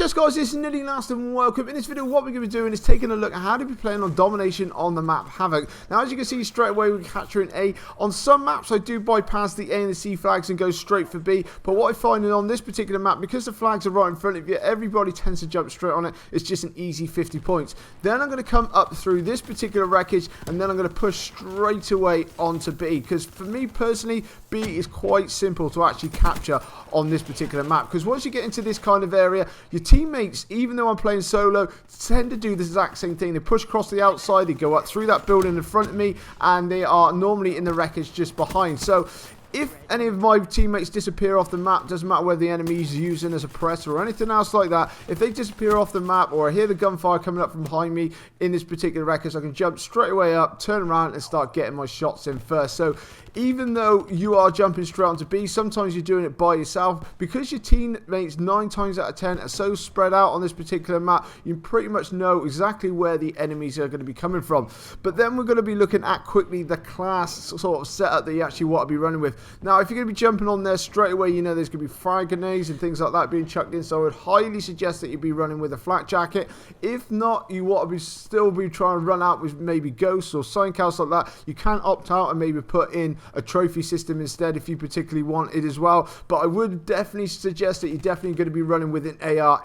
just guys, this is Nitty Last and welcome. In this video what we're going to be doing is taking a look at how to be playing on Domination on the map Havoc. Now as you can see straight away we're capturing A. On some maps I do bypass the A and the C flags and go straight for B, but what I find on this particular map, because the flags are right in front of you, everybody tends to jump straight on it. It's just an easy 50 points. Then I'm going to come up through this particular wreckage and then I'm going to push straight away onto B, because for me personally B is quite simple to actually capture on this particular map, because once you get into this kind of area, your teammates, even though I'm playing solo, tend to do the exact same thing. They push across the outside, they go up through that building in front of me, and they are normally in the wreckage just behind. So if any of my teammates disappear off the map, doesn't matter whether the enemy is using as a press or anything else like that, if they disappear off the map or I hear the gunfire coming up from behind me in this particular wreckage, I can jump straight away up, turn around and start getting my shots in first. So even though you are jumping straight onto B, sometimes you're doing it by yourself, because your teammates 9 times out of 10 are so spread out on this particular map, you pretty much know exactly where the enemies are going to be coming from. But then we're going to be looking at quickly the class sort of setup that you actually want to be running with. Now if you're going to be jumping on there straight away, you know there's going to be fire grenades and things like that being chucked in, so I would highly suggest that you be running with a flak jacket. If not, you want to still be trying to run out with maybe ghosts or something else like that. You can opt out and maybe put in a trophy system instead if you particularly want it as well, but I would definitely suggest that you're definitely going to be running with an AR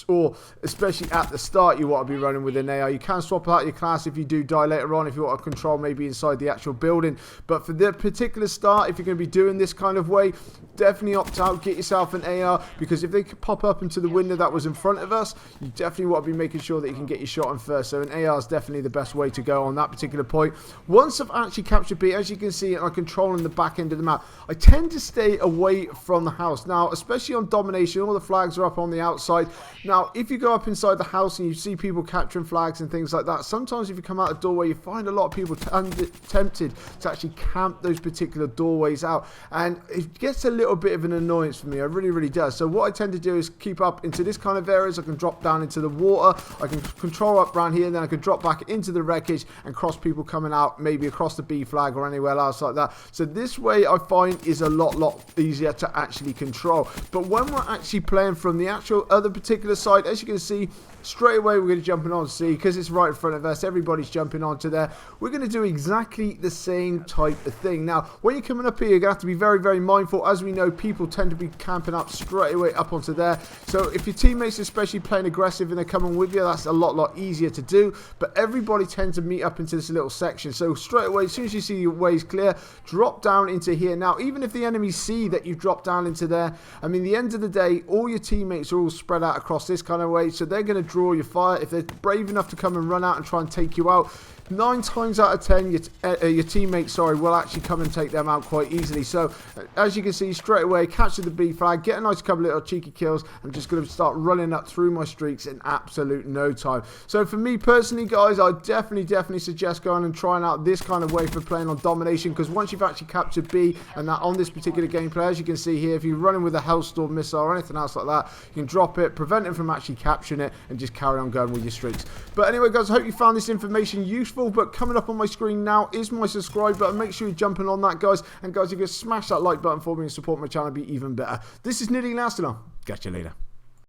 or especially at the start you want to be running with an AR. You can swap out your class if you do die later on, if you want to control maybe inside the actual building, but for the particular start, if you're going to be doing this kind of way, definitely opt out, get yourself an AR, because if they could pop up into the window that was in front of us, you definitely want to be making sure that you can get your shot on first. So an AR is definitely the best way to go on that particular point. Once I've actually captured B, as you can see, and I'm controlling the back end of the map, I tend to stay away from the house. Now especially on Domination, all the flags are up on the outside. Now if you go up inside the house and you see people capturing flags and things like that, sometimes if you come out the doorway you find a lot of people tempted to actually camp those particular doorways out, and it gets a little bit of an annoyance for me. It really does. So what I tend to do is keep up into this kind of areas. I can drop down into the water, I can control up around here, and then I can drop back into the wreckage and cross people coming out maybe across the B flag or anywhere else like that. So this way I find is a lot easier to actually control. But when we're actually playing from the actual other particular side, as you can see straight away we're going to jump on C, because it's right in front of us, everybody's jumping onto there. We're going to do exactly the same type of thing. Now when you're coming up here, you're going to have to be very mindful. As we know, people tend to be camping up straight away up onto there, so if your teammates especially playing aggressive and they're coming with you, that's a lot easier to do. But everybody tends to meet up into this little section, so straight away as soon as you see your ways clear, drop down into here. Now even if the enemies see that you've dropped down into there, I mean, the end of the day all your teammates are all spread out across this kind of way, so they're going to draw your fire. If they're brave enough to come and run out and try and take you out, 9 times out of 10 your teammates will actually come and take them out quite easily. So as you can see straight away, capture the B flag, get a nice couple little cheeky kills. I'm just going to start running up through my streaks in absolute no time. So for me personally guys, I definitely suggest going and trying out this kind of way for playing on Domination, because once you've actually captured B, and that on this particular gameplay, as you can see here, if you're running with a Hellstorm missile or anything else like that, you can drop it, prevent it from actually capturing it, and just carry on going with your streaks. But anyway guys, I hope you found this information useful. But coming up on my screen now is my subscribe button. Make sure you're jumping on that guys, and guys, you can smash that like button for me and support my channel, be even better. This is Nitty Last, and I'll catch you later.